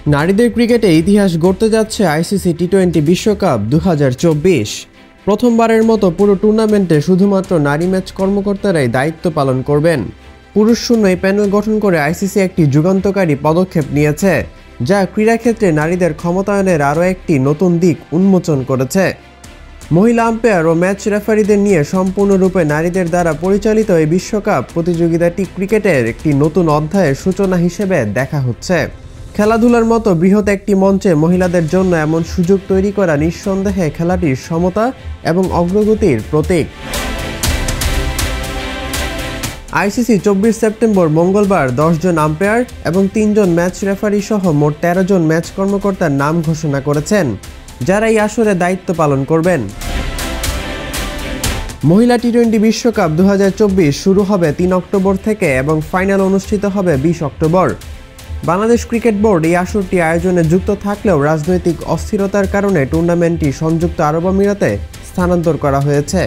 নারীদের ক্রিকেটে ইতিহাস গড়তে যাচ্ছে আইসিসি টি-20 বিশ্বকাপ 2024। প্রথমবারের মতো পুরো টুর্নামেন্টে শুধুমাত্র নারী ম্যাচ কর্মকর্তারাই দায়িত্ব পালন করবেন। পুরুষ শূন্য এই প্যানেল গঠন করে আইসিসি একটি যুগান্তকারী পদক্ষেপ নিয়েছে, যা ক্রীড়াক্ষেত্রে নারীদের ক্ষমতায়নের আরও একটি নতুন দিক উন্মোচন করেছে। মহিলা আম্পায়ার ও ম্যাচ রেফারিদের নিয়ে সম্পূর্ণরূপে নারীদের দ্বারা পরিচালিত এই বিশ্বকাপ প্রতিযোগিতাটি ক্রিকেটের একটি নতুন অধ্যায়ের সূচনা হিসেবে দেখা হচ্ছে। খেলাধুলার মতো বৃহৎ একটি মঞ্চে মহিলাদের জন্য এমন সুযোগ তৈরি করা নিঃসন্দেহে খেলাটির সমতা এবং অগ্রগতির প্রতীক। আইসিসি 24 সেপ্টেম্বর মঙ্গলবার 10 জন আম্পায়ার এবং 3 জন ম্যাচ রেফারি সহ মোট 13 জন ম্যাচ কর্মকর্তার নাম ঘোষণা করেছেন, যারা এই আসরে দায়িত্ব পালন করবেন। মহিলা টি-20 বিশ্বকাপ 2024 শুরু হবে 3 অক্টোবর থেকে এবং ফাইনাল অনুষ্ঠিত হবে 20 অক্টোবর। বাংলাদেশ ক্রিকেট বোর্ড এই আসরটি আয়োজনে যুক্ত থাকলেও রাজনৈতিক অস্থিরতার কারণে টুর্নামেন্টটি সংযুক্ত আরব আমিরাতে স্থানান্তর করা হয়েছে।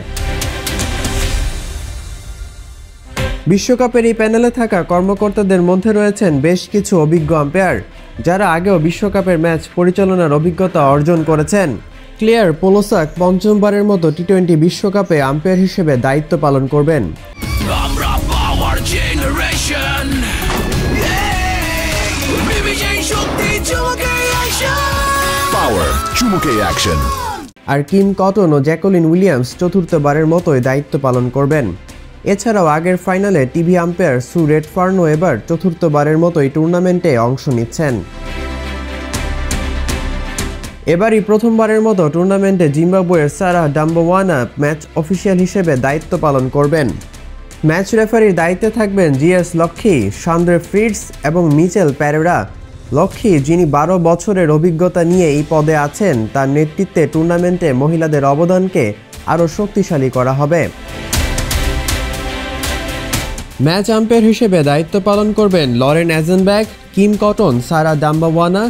বিশ্বকাপের এই প্যানেলে থাকা কর্মকর্তাদের মধ্যে রয়েছেন বেশ কিছু অভিজ্ঞ আম্পায়ার, যারা আগেও বিশ্বকাপের ম্যাচ পরিচালনার অভিজ্ঞতা অর্জন করেছেন। ক্লেয়ার পোলোসাক পঞ্চমবারের মতো টি-20 বিশ্বকাপে আম্পায়ার হিসেবে দায়িত্ব পালন করবেন। আর কিম কটন ও জ্যাকোলিন উইলিয়ামস চতুর্থবারের মতোই দায়িত্ব পালন করবেন। এছাড়াও আগের ফাইনালে টিভি আম্পায়ার সু রেডফার্নও এবার চতুর্থবারের মতোই টুর্নামেন্টে অংশ নিচ্ছেন। এবারই প্রথমবারের মতো টুর্নামেন্টে জিম্বাবুয়ের সারাহ ডাম্বোয়ানা ম্যাচ অফিসিয়াল হিসেবে দায়িত্ব পালন করবেন। ম্যাচ রেফারির দায়িত্বে থাকবেন জিএস লক্ষ্মী, সান্দ্রে ফ্রিটস এবং মিচেল প্যারেরা। লক্ষ্মী, যিনি 12 বছরের অভিজ্ঞতা নিয়ে এই পদে আছেন, তার নেতৃত্বে টুর্নামেন্টে মহিলাদের অবদানকে আরও শক্তিশালী করা হবে। ম্যাচ আম্পায়ার হিসেবে দায়িত্ব পালন করবেন Lauren Agenbag, Kim Cotton, Sarah Dambanevana,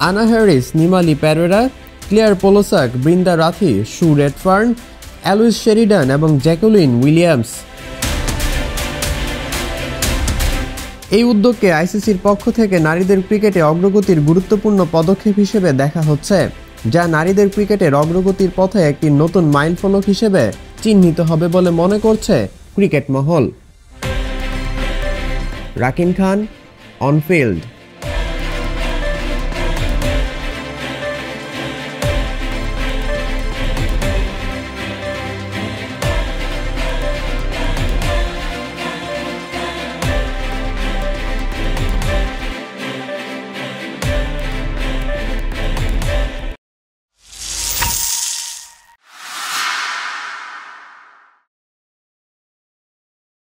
Anna Harris, Nimali Perera, Claire Polosak, Vrinda Rathi, Sue Redfern, অ্যালুইস Sheridan এবং জ্যাকোলিন উইলিয়ামস। এই উদ্যোগকে আইসিসির পক্ষ থেকে নারীদের ক্রিকেটে অগ্রগতির গুরুত্বপূর্ণ পদক্ষেপ হিসেবে দেখা হচ্ছে, যা নারীদের ক্রিকেটের অগ্রগতির পথে একটি নতুন মাইলফলক হিসেবে চিহ্নিত হবে বলে মনে করছে cricket Mahal. Rakin Khan, on field.